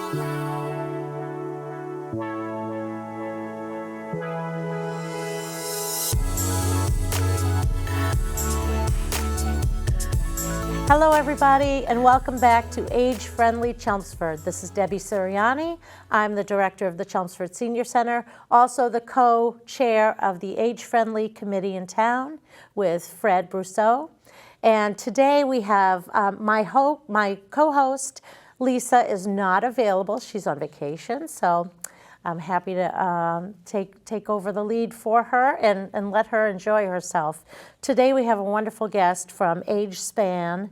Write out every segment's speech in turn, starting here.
Hello everybody, and welcome back to Age Friendly Chelmsford. This is Debbie Siriani. I'm the director of the Chelmsford Senior Center, also the co-chair of the Age Friendly Committee in town with Fred Brousseau. And today we have my co-host, Lisa, is not available. She's on vacation, so I'm happy to take over the lead for her and let her enjoy herself. Today we have a wonderful guest from AgeSpan,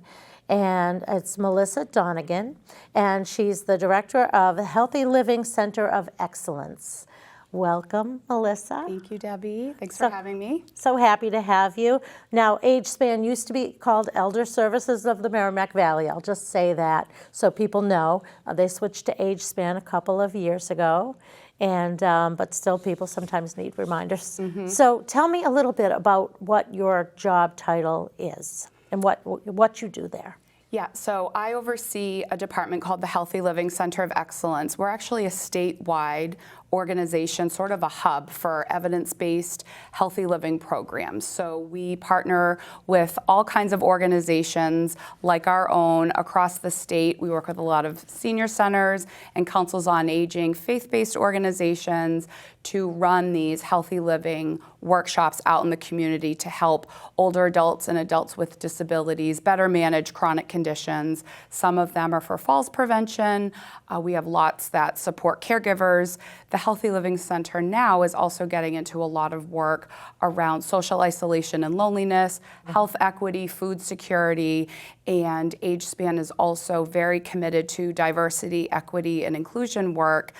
and it's Melissa Donegan, and she's the director of the Healthy Living Center of Excellence. Welcome, Melissa. Thank you, Debbie. Thanks for having me. So happy to have you. Now, AgeSpan used to be called Elder Services of the Merrimack Valley. I'll just say that so people know. They switched to AgeSpan a couple of years ago, and but still people sometimes need reminders. Mm-hmm. So tell me a little bit about what your job title is and what you do there. Yeah, so I oversee a department called the Healthy Living Center of Excellence. We're actually a statewide organization, sort of a hub for evidence-based healthy living programs. So we partner with all kinds of organizations like our own across the state. We work with a lot of senior centers and councils on aging, faith-based organizations to run these healthy living workshops out in the community to help older adults and adults with disabilities better manage chronic conditions. Some of them are for falls prevention. We have lots that support caregivers. The Healthy Living Center now is also getting into a lot of work around social isolation and loneliness, health equity, food security, and AgeSpan is also very committed to diversity, equity, and inclusion work,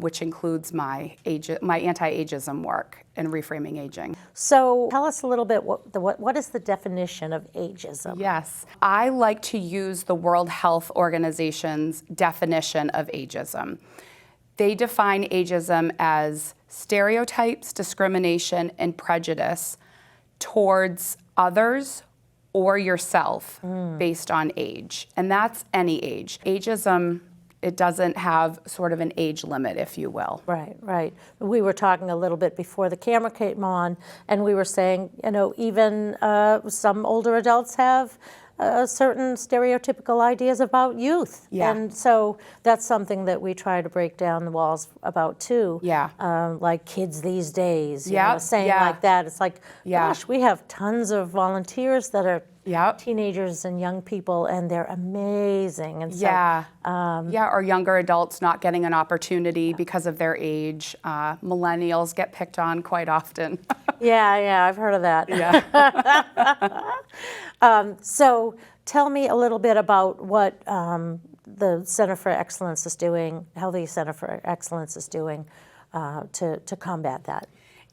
which includes my anti-ageism work and reframing aging. So tell us a little bit, what is the definition of ageism? Yes, I like to use the World Health Organization's definition of ageism. They define ageism as stereotypes, discrimination, and prejudice towards others or yourself based on age. And that's any age. Ageism, it doesn't have sort of an age limit, if you will. Right, right. We were talking a little bit before the camera came on, and we were saying, you know, even some older adults have certain stereotypical ideas about youth. Yeah. And so that's something that we try to break down the walls about too. Yeah. Like kids these days, you Yep. know, saying Yeah. like that. It's like, Yeah. gosh, we have tons of volunteers that are Yep. teenagers and young people, and they're amazing. And so, Yeah, or younger adults not getting an opportunity because of their age. Millennials get picked on quite often. yeah, I've heard of that. Yeah. So tell me a little bit about what the Center for Excellence is doing, Healthy Center for Excellence is doing to combat that.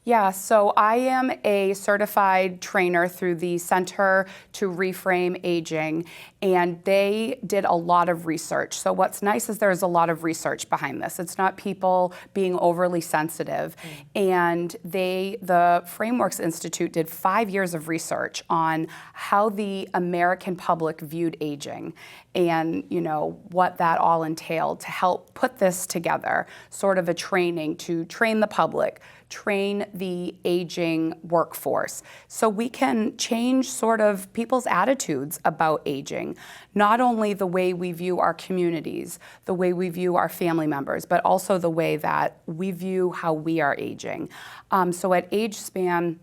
Yeah, so I am a certified trainer through the Center to Reframe Aging, and they did a lot of research. So what's nice is there's a lot of research behind this. It's not people being overly sensitive. And the Frameworks Institute did 5 years of research on how the American public viewed aging and, you know, what that all entailed to help put this together, sort of a training to train the public, train the aging workforce, so we can change sort of people's attitudes about aging, not only the way we view our communities, the way we view our family members, but also the way that we view how we are aging. So at AgeSpan,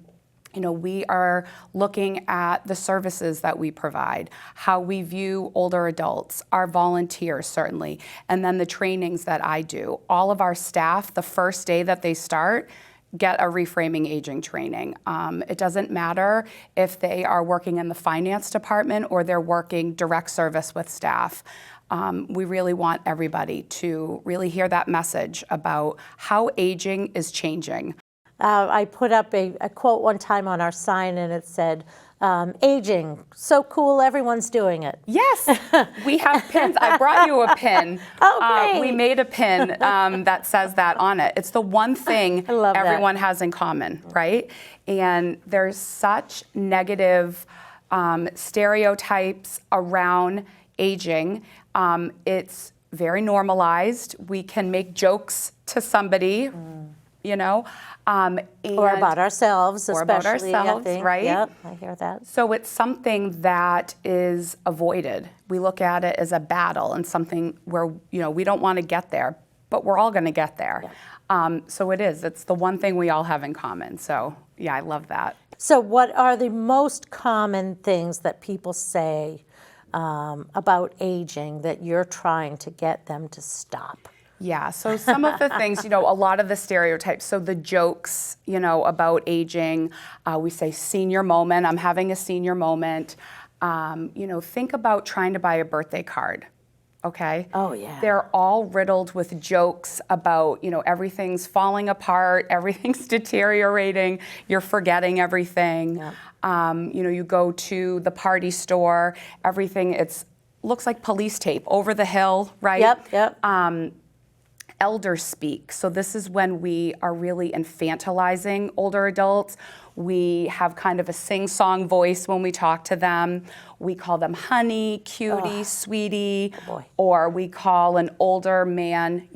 you know, we are looking at the services that we provide, how we view older adults, our volunteers certainly, and then the trainings that I do. All of our staff, the first day that they start, get a reframing aging training. It doesn't matter if they are working in the finance department or they're working direct service with staff. We really want everybody to really hear that message about how aging is changing. I put up a quote one time on our sign, and it said, aging, so cool, everyone's doing it. Yes, we have pins. I brought you a pin. Oh, great. We made a pin that says that on it. It's the one thing everyone has in common, right? And there's such negative stereotypes around aging. It's very normalized. We can make jokes to somebody, you know. Or about ourselves, or about especially, ourselves, I think. right? Yep, I hear that. So it's something that is avoided. We look at it as a battle and something where, you know, we don't want to get there, but we're all going to get there. So it's the one thing we all have in common. So yeah, I love that. So what are the most common things that people say about aging that you're trying to get them to stop? Yeah, so some of the things, you know, a lot of the stereotypes, so the jokes, you know, about aging, we say senior moment, I'm having a senior moment. You know, think about trying to buy a birthday card, okay? Oh, yeah. They're all riddled with jokes about, you know, everything's falling apart, everything's deteriorating, you're forgetting everything. Yep. You know, you go to the party store, everything, looks like police tape over the hill, right? Yep. Elder speak. So this is when we are really infantilizing older adults. We have kind of a sing-song voice when we talk to them. We call them honey, cutie, sweetie, or we call an older man,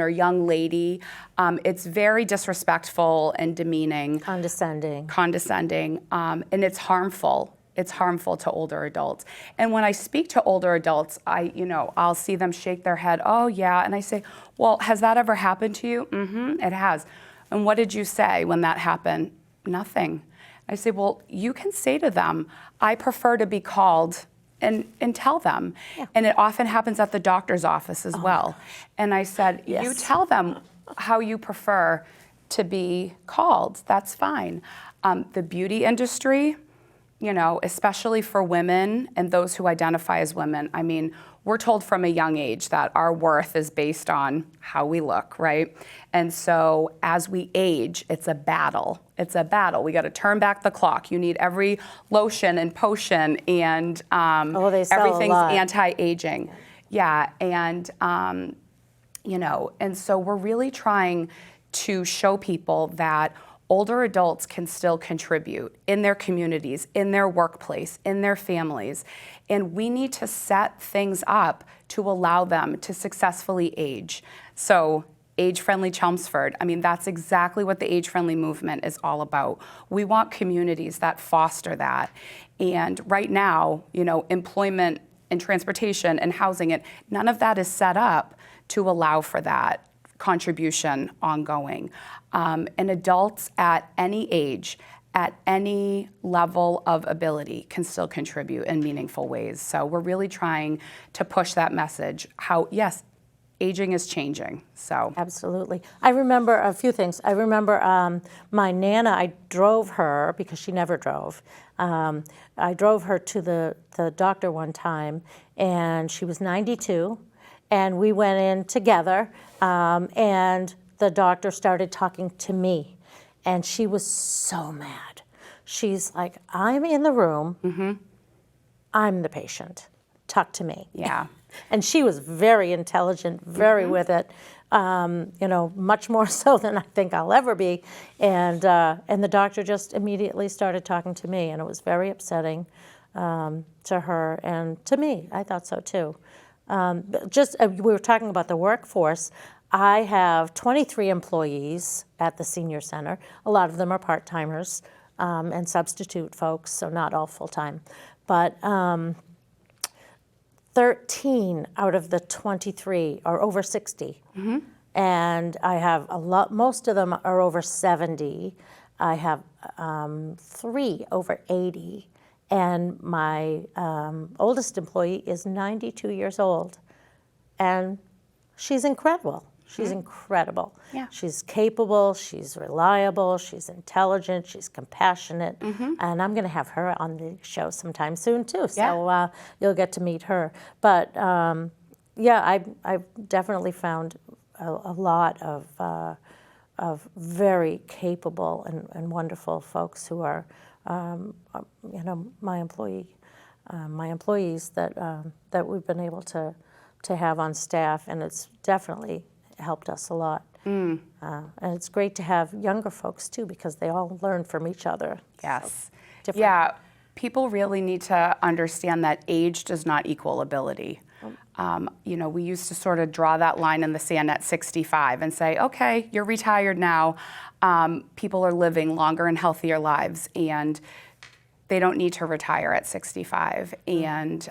or young lady. It's very disrespectful and demeaning. Condescending. And it's harmful. It's harmful to older adults. And when I speak to older adults, I'll see them shake their head, oh yeah, and I say, well, has that ever happened to you? Mm-hmm, it has. And what did you say when that happened? Nothing. I say, well, you can say to them, I prefer to be called, and tell them. Yeah. And it often happens at the doctor's office as well. And I said, yes. You tell them how you prefer to be called. That's fine. The beauty industry, you know, especially for women and those who identify as women, I mean, we're told from a young age that our worth is based on how we look, right? And so as we age, it's a battle. It's a battle. We got to turn back the clock. You need every lotion and potion and they sell everything's a lot. anti-aging. Yeah, and you know, and so we're really trying to show people that older adults can still contribute in their communities, in their workplace, in their families, and we need to set things up to allow them to successfully age. So age-friendly Chelmsford, I mean, that's exactly what the age-friendly movement is all about. We want communities that foster that. And right now, you know, employment and transportation and housing, and none of that is set up to allow for that contribution ongoing. And adults at any age, at any level of ability can still contribute in meaningful ways. So we're really trying to push that message, how, yes, aging is changing, so. Absolutely. I remember a few things. I remember my Nana, I drove her, because she never drove. I drove her to the doctor one time, and she was 92, and we went in together, and the doctor started talking to me, and she was so mad. She's like, I'm in the room, I'm the patient, talk to me. Yeah. And she was very intelligent, very with it, you know, much more so than I think I'll ever be. And the doctor just immediately started talking to me, and it was very upsetting to her and to me. I thought so too. We were talking about the workforce. I have 23 employees at the senior center. A lot of them are part-timers and substitute folks, so not all full-time. But 13 out of the 23 are over 60. And I have most of them are over 70. I have 3 over 80. And my oldest employee is 92 years old. And she's incredible. She's incredible. Yeah. She's capable, she's reliable, she's intelligent, she's compassionate, and I'm going to have her on the show sometime soon too. So you'll get to meet her. But yeah, I've definitely found a lot of very capable and wonderful folks who are, you know, my employees that we've been able to have on staff, and it's definitely helped us a lot. And it's great to have younger folks too, because they all learn from each other. Yes. So yeah, people really need to understand that age does not equal ability. We used to sort of draw that line in the sand at 65 and say, okay, you're retired now. People are living longer and healthier lives, and they don't need to retire at 65. And,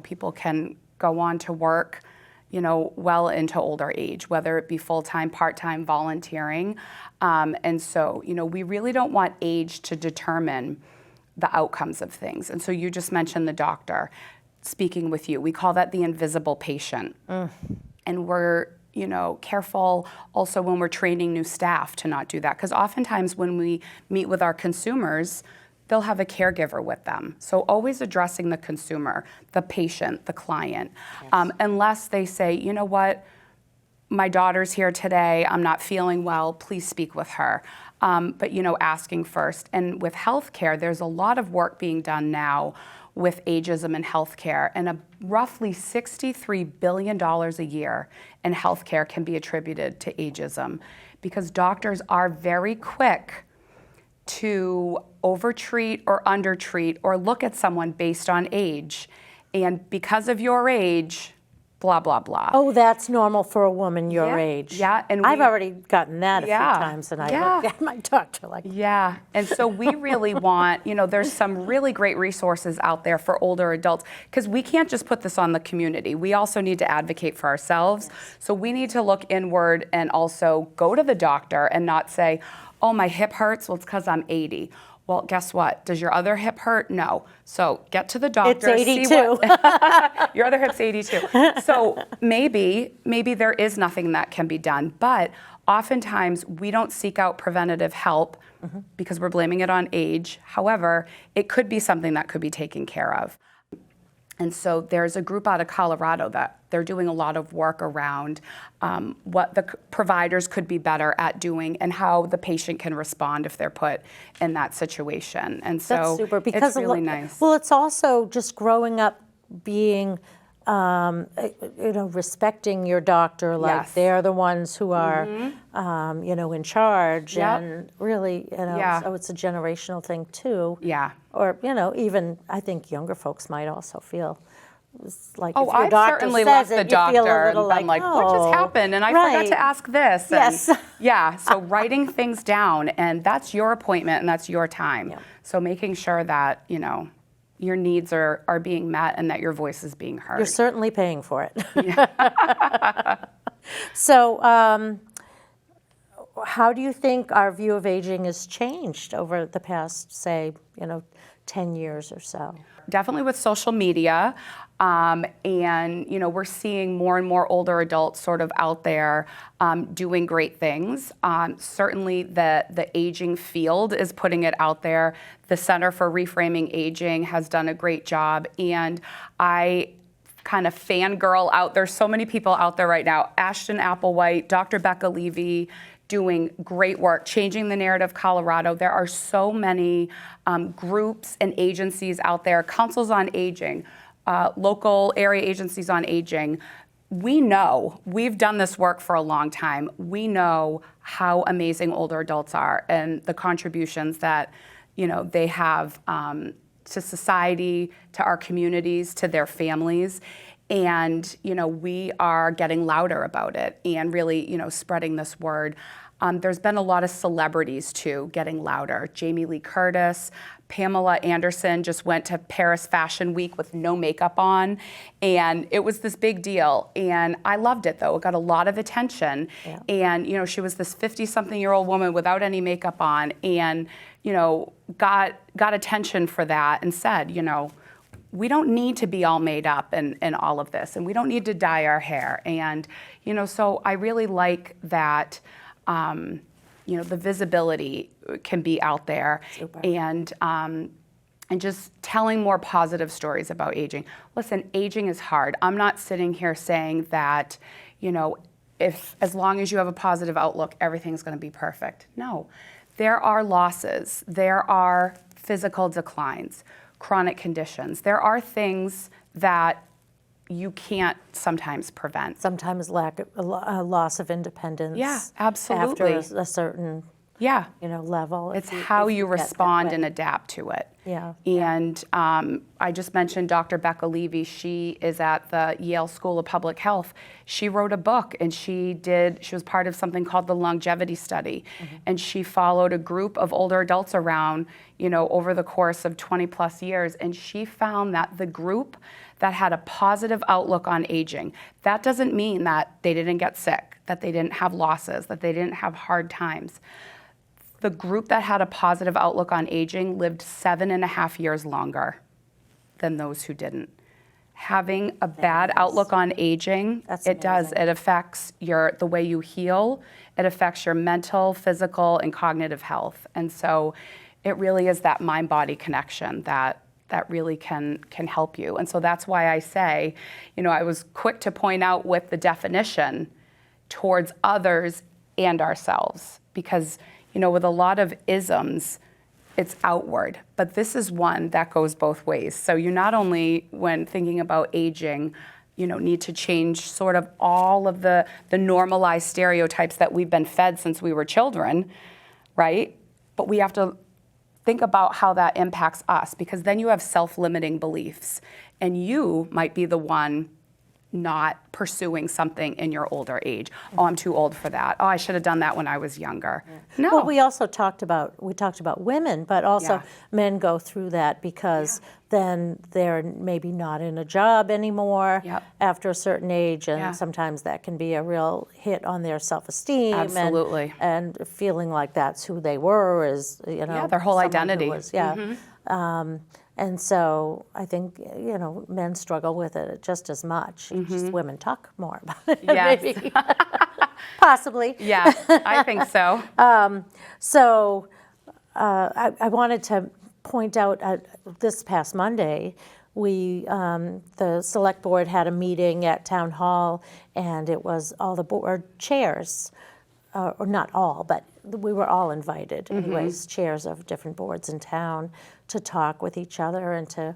people can go on to work, well into older age, whether it be full-time, part-time, volunteering. And so, we really don't want age to determine the outcomes of things. And so you just mentioned the doctor speaking with you. We call that the invisible patient. And we're, careful also when we're training new staff to not do that. Because oftentimes when we meet with our consumers, they'll have a caregiver with them. So always addressing the consumer, the patient, the client, unless they say, you know what, my daughter's here today, I'm not feeling well, please speak with her. But asking first. And with healthcare, there's a lot of work being done now with ageism in healthcare, and roughly $63 billion a year in healthcare can be attributed to ageism, because doctors are very quick to overtreat or undertreat or look at someone based on age. And because of your age, blah, blah, blah. Oh, that's normal for a woman your age. Yeah. And I've already gotten that a few Yeah. times, and I looked at my doctor like, Yeah, and so we really want, there's some really great resources out there for older adults, because we can't just put this on the community. We also need to advocate for ourselves. So we need to look inward and also go to the doctor and not say, oh, my hip hurts, well, it's because I'm 80. Well, guess what? Does your other hip hurt? No. So get to the doctor. It's 82. Your other hip's 82. So maybe there is nothing that can be done. But oftentimes we don't seek out preventative help because we're blaming it on age. However, it could be something that could be taken care of. And so there's a group out of Colorado that they're doing a lot of work around what the providers could be better at doing and how the patient can respond if they're put in that situation. And so that's super, because it's really nice. Well, it's also just growing up being, respecting your doctor, like Yes. they're the ones who are, in charge, Yep. and really, Yeah. so it's a generational thing too. Yeah. Or, even I think younger folks might also feel it's like Oh, if your I've doctor certainly says left the it, you feel a doctor little and been like, what just happened? And I forgot right. to ask this. And Yes. Yeah, so writing things down, and that's your appointment and that's your time. Yeah. So making sure that, your needs are being met and that your voice is being heard. You're certainly paying for it. So, how do you think our view of aging has changed over the past, say, 10 years or so? Definitely with social media, and we're seeing more and more older adults sort of out there doing great things. Certainly the aging field is putting it out there. The Center for Reframing Aging has done a great job, and I kind of fangirl out. There's so many people out there right now. Ashton Applewhite, Dr. Becca Levy, doing great work, changing the narrative Colorado. There are so many groups and agencies out there, councils on aging, local area agencies on aging. We know, we've done this work for a long time. We know how amazing older adults are and the contributions that, they have to society, to our communities, to their families. And, we are getting louder about it and really, spreading this word. There's been a lot of celebrities, too, getting louder. Jamie Lee Curtis, Pamela Anderson just went to Paris Fashion Week with no makeup on, and it was this big deal. And I loved it, though. It got a lot of attention. Yeah. And, she was this 50-something-year-old woman without any makeup on, and, got attention for that and said, we don't need to be all made up and all of this, and we don't need to dye our hair. And, so I really like that, the visibility can be out there. Super. And just telling more positive stories about aging. Listen, aging is hard. I'm not sitting here saying that, if as long as you have a positive outlook, everything's going to be perfect. No, there are losses. There are physical declines, chronic conditions. There are things that you can't sometimes prevent. Sometimes loss of independence. Yeah, absolutely. After a certain Yeah. level. It's how you get that respond way. and adapt to it. Yeah. And I just mentioned Dr. Becca Levy. She is at the Yale School of Public Health. She wrote a book, and she was part of something called the longevity study. And she followed a group of older adults around, over the course of 20 plus years. And she found that the group that had a positive outlook on aging, that doesn't mean that they didn't get sick, that they didn't have losses, that they didn't have hard times. The group that had a positive outlook on aging lived 7.5 years longer than those who didn't. Having a bad outlook on aging, it does. It affects the way you heal. It affects your mental, physical, and cognitive health. And so it really is that mind-body connection that really can help you. And so that's why I say, I was quick to point out with the definition towards others and ourselves, because with a lot of isms, it's outward, but this is one that goes both ways. So you not only, when thinking about aging, need to change sort of all of the normalized stereotypes that we've been fed since we were children, right? But we have to think about how that impacts us, because then you have self-limiting beliefs, and you might be the one not pursuing something in your older age. Oh, I'm too old for that. Oh, I should have done that when I was younger. No. Well, we talked about women, but also men go through that because then they're maybe not in a job anymore after a certain age, and sometimes that can be a real hit on their self-esteem. Absolutely. And feeling like that's who they were is, their whole identity. And so I think, men struggle with it just as much. Just women talk more about it, maybe. Possibly. Yeah, I think so. I wanted to point out this past Monday, the select board had a meeting at Town Hall, and it was all the board chairs, or not all, but we were all invited, anyways, chairs of different boards in town, to talk with each other and to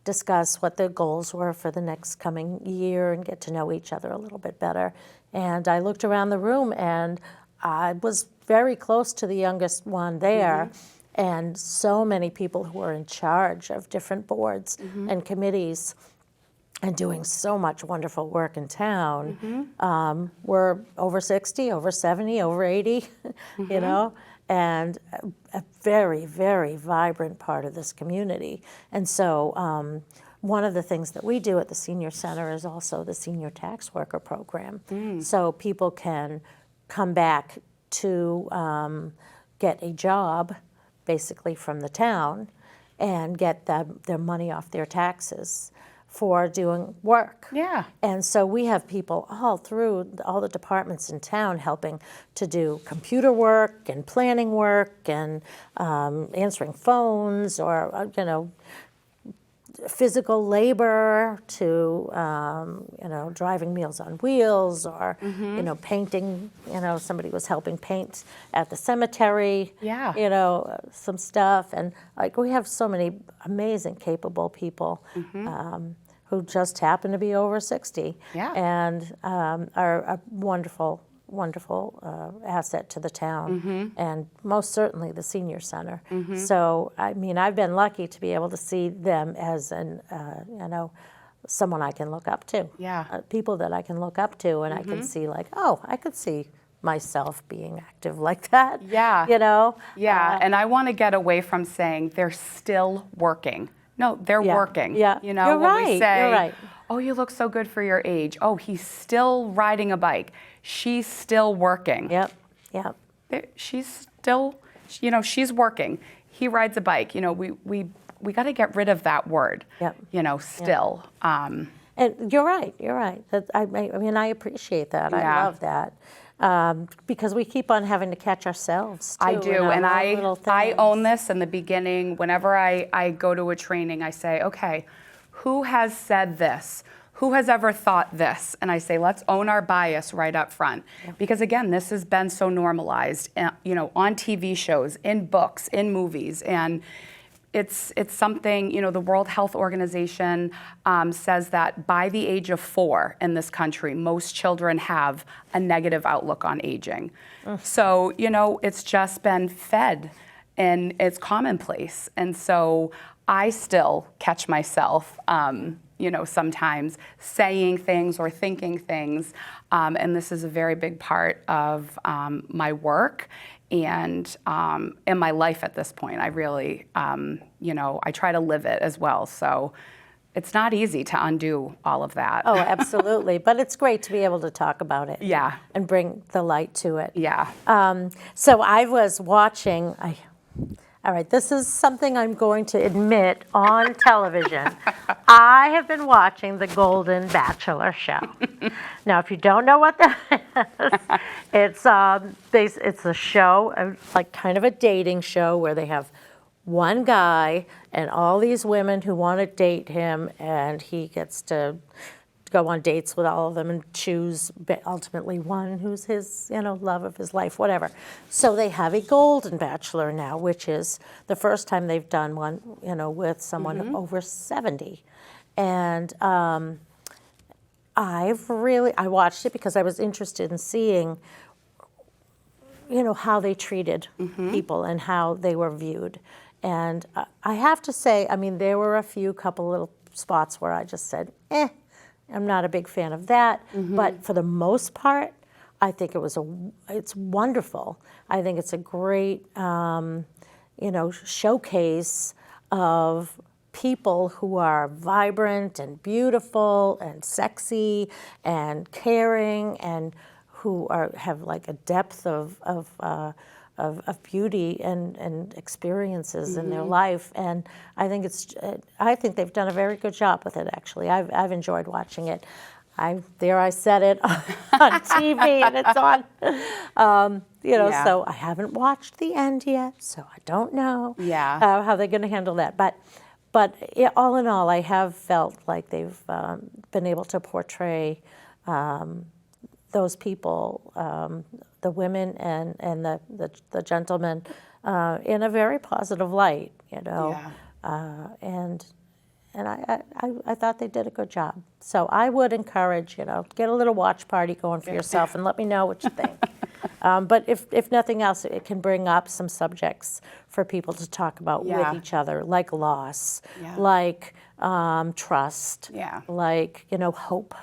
discuss what the goals were for the next coming year and get to know each other a little bit better. And I looked around the room, and I was very close to the youngest one there, and so many people who are in charge of different boards and committees and doing so much wonderful work in town. We're over 60, over 70, over 80, and a very, very vibrant part of this community. And so one of the things that we do at the Senior Center is also the Senior Tax Worker Program. So people can come back to get a job, basically from the town, and get their money off their taxes for doing work. And so we have people all through all the departments in town helping to do computer work and planning work and answering phones, or physical labor, to driving Meals on Wheels, or painting. Somebody was helping paint at the cemetery. Some stuff, and we have so many amazing, capable people who just happen to be over 60 and are a wonderful asset to the town, and most certainly the Senior Center. So, I've been lucky to be able to see them as someone I can look up to. People that I can look up to, and I can see I could see myself being active like that. And I want to get away from saying they're still working. No, they're working. You're when right. we say, You're right. oh, you look so good for your age. Oh, he's still riding a bike. She's still working. She's still, she's working. He rides a bike. We got to get rid of that word. Still. And you're right. I appreciate that. I love that. Because we keep on having to catch ourselves, too. I do, and I own this in the beginning. Whenever I go to a training, I say, okay, who has said this? Who has ever thought this? And I say, let's own our bias right up front. Because again, this has been so normalized, on TV shows, in books, in movies, and it's something, the World Health Organization says that by the age of 4 in this country, most children have a negative outlook on aging. So, it's just been fed and it's commonplace. And so I still catch myself, sometimes saying things or thinking things. And this is a very big part of my work and in my life at this point. I really, I try to live it as well. So it's not easy to undo all of that. Oh, absolutely. But it's great to be able to talk about it. Yeah. And bring the light to it. Yeah. So I was watching, all right, this is something I'm going to admit on television. I have been watching the Golden Bachelor show. Now, if you don't know what that is, it's a show, like kind of a dating show where they have one guy and all these women who want to date him, and he gets to go on dates with all of them and choose ultimately one who's his, love of his life, whatever. So they have a Golden Bachelor now, which is the first time they've done one, with someone over 70. And I watched it because I was interested in seeing, how they treated people and how they were viewed. And I have to say, there were a couple little spots where I just said, I'm not a big fan of that, but for the most part, I think it's wonderful. I think it's a great, showcase of people who are vibrant and beautiful and sexy and caring and who have like a depth of beauty and experiences in their life, and I think they've done a very good job with it. Actually, I've enjoyed watching it. I said it on TV, and it's on. So I haven't watched the end yet, so I don't know how they're going to handle that. But all in all, I have felt like they've been able to portray those people, the women and the gentlemen, in a very positive light, and I thought they did a good job. So I would encourage, get a little watch party going for yourself and let me know what you think. But if nothing else, it can bring up some subjects for people to talk about with each other, like loss, like trust, like hope.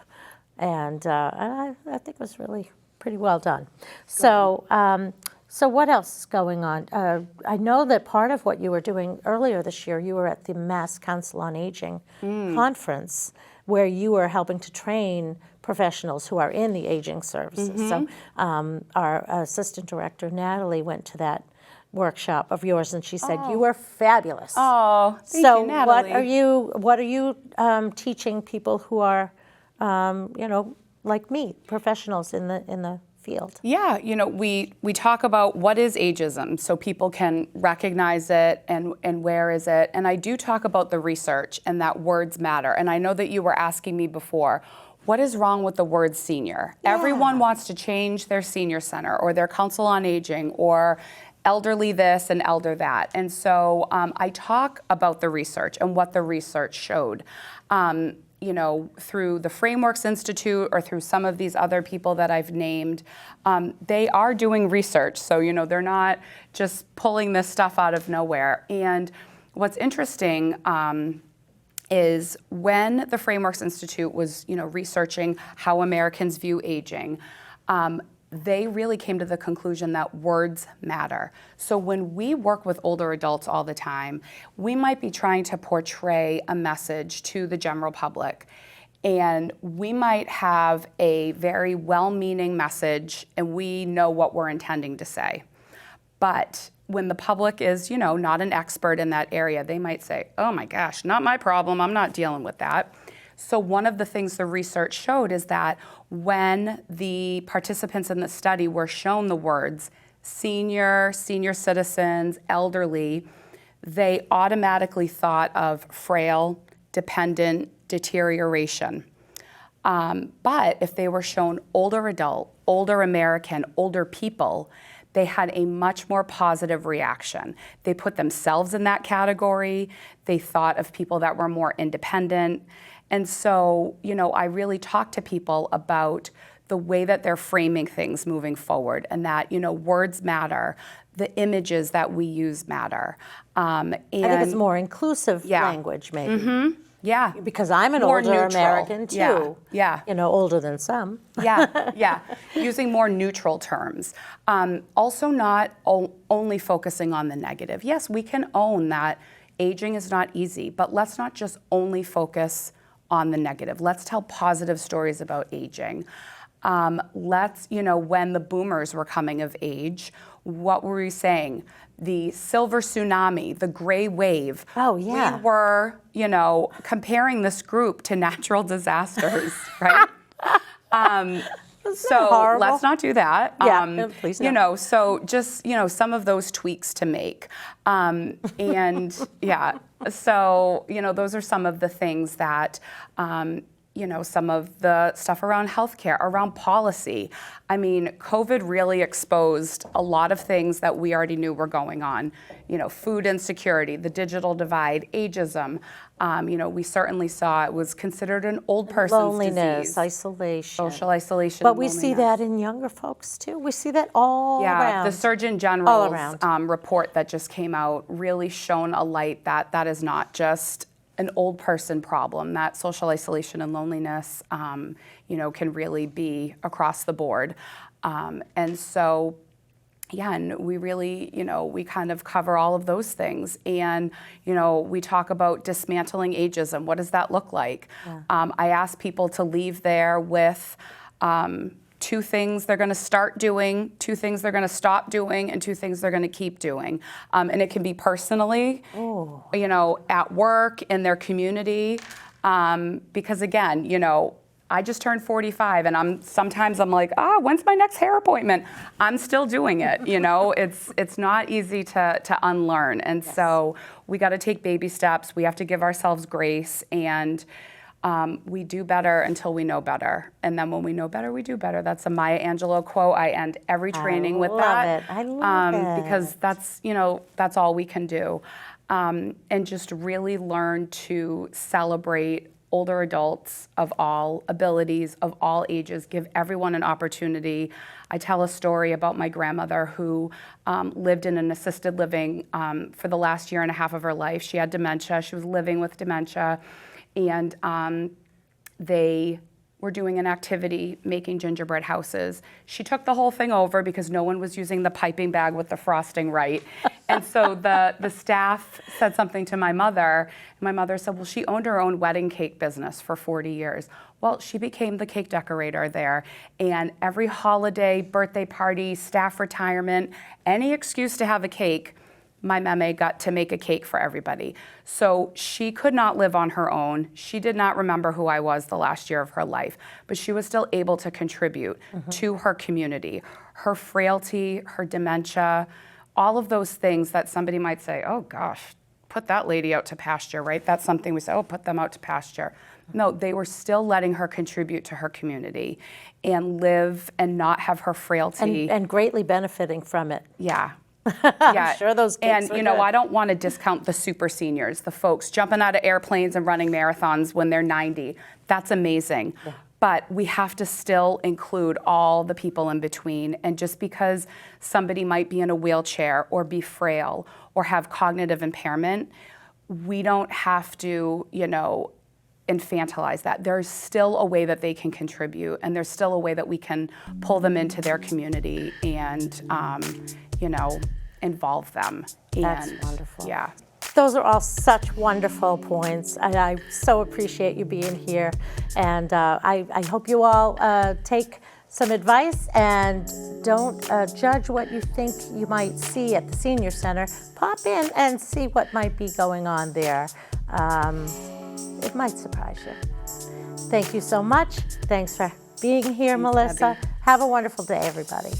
And I think it was really pretty well done. So what else is going on? I know that part of what you were doing earlier this year, you were at the Mass Council on Aging conference, where you were helping to train professionals who are in the aging services. So our assistant director, Natalie, went to that workshop of yours, and she said you were fabulous. Oh, thank you, Natalie. What are you teaching people who are like me, professionals in the field? Yeah, we talk about what is ageism so people can recognize it and where is it. And I do talk about the research and that words matter. And I know that you were asking me before, what is wrong with the word senior? Yeah. Everyone wants to change their senior center or their council on aging or elderly this and elder that. And so I talk about the research and what the research showed. Through the Frameworks Institute or through some of these other people that I've named, they are doing research. So, they're not just pulling this stuff out of nowhere. And what's interesting is when the Frameworks Institute was, researching how Americans view aging, they really came to the conclusion that words matter. So when we work with older adults all the time, we might be trying to portray a message to the general public. And we might have a very well-meaning message, and we know what we're intending to say. But when the public is, not an expert in that area, they might say, oh my gosh, not my problem, I'm not dealing with that. So one of the things the research showed is that when the participants in the study were shown the words senior citizens, elderly, they automatically thought of frail, dependent, deterioration. But if they were shown older adult, older American, older people, they had a much more positive reaction. They put themselves in that category. They thought of people that were more independent. And so, I really talk to people about the way that they're framing things moving forward, and that, words matter. The images that we use matter. And I think it's more inclusive language, maybe. Mm-hmm. Yeah. Because I'm an More older neutral. American, too. Yeah. Older than some. Yeah. Using more neutral terms. Also not only focusing on the negative. Yes, we can own that aging is not easy, but let's not just only focus on the negative. Let's tell positive stories about aging. Let's, when the boomers were coming of age, what were we saying? The silver tsunami, the gray wave. Oh, yeah. We were, comparing this group to natural disasters, right? So horrible? let's not do that. Yeah, please don't. So just, some of those tweaks to make. And yeah, so, those are some of the things that, some of the stuff around healthcare, around policy. I mean, COVID really exposed a lot of things that we already knew were going on. Food insecurity, the digital divide, ageism. We certainly saw it was considered an old person's Loneliness, disease. isolation. Social isolation. But we see that in younger folks, too. We see that all around. The Surgeon General's report that just came out really shone a light that is not just an old person problem, that social isolation and loneliness, can really be across the board. And so, and we really, we kind of cover all of those things. And, we talk about dismantling ageism. What does that look like? Yeah. I ask people to leave there with 2 things they're going to start doing, 2 things they're going to stop doing, and 2 things they're going to keep doing. And it can be personally, at work, in their community. Because again, I just turned 45 and sometimes I'm like, when's my next hair appointment? I'm still doing it, It's not easy to unlearn. And so we got to take baby steps. We have to give ourselves grace, and we do better until we know better. And then when we know better, we do better. That's a Maya Angelou quote. I end every training with that. I love it. Because that's all we can do. And just really learn to celebrate older adults of all abilities, of all ages, give everyone an opportunity. I tell a story about my grandmother who lived in an assisted living for the last 1.5 years of her life. She had dementia. She was living with dementia. And they were doing an activity making gingerbread houses. She took the whole thing over because no one was using the piping bag with the frosting right. And so the staff said something to my mother, and my mother said, well, she owned her own wedding cake business for 40 years. Well, she became the cake decorator there, and every holiday, birthday party, staff retirement, any excuse to have a cake, my meme got to make a cake for everybody. So she could not live on her own. She did not remember who I was the last year of her life, but she was still able to contribute to her community. Her frailty, her dementia, all of those things that somebody might say, oh gosh, put that lady out to pasture, right? That's something we say, oh, put them out to pasture. No, they were still letting her contribute to her community and live and not have her frailty. And greatly benefiting from it. Yeah. I'm sure those kids And, I don't want to discount the super seniors, the folks jumping out of airplanes and running marathons when they're 90. That's amazing. Yeah. But we have to still include all the people in between. And just because somebody might be in a wheelchair or be frail or have cognitive impairment, we don't have to, infantilize that. There's still a way that they can contribute, and there's still a way that we can pull them into their community and, involve them. That's wonderful. Yeah. Those are all such wonderful points, and I so appreciate you being here. And I hope you all take some advice and don't judge what you think you might see at the Senior Center. Pop in and see what might be going on there. It might surprise you. Thank you so much. Thanks for being here, Melissa. Debbie. Have a wonderful day, everybody.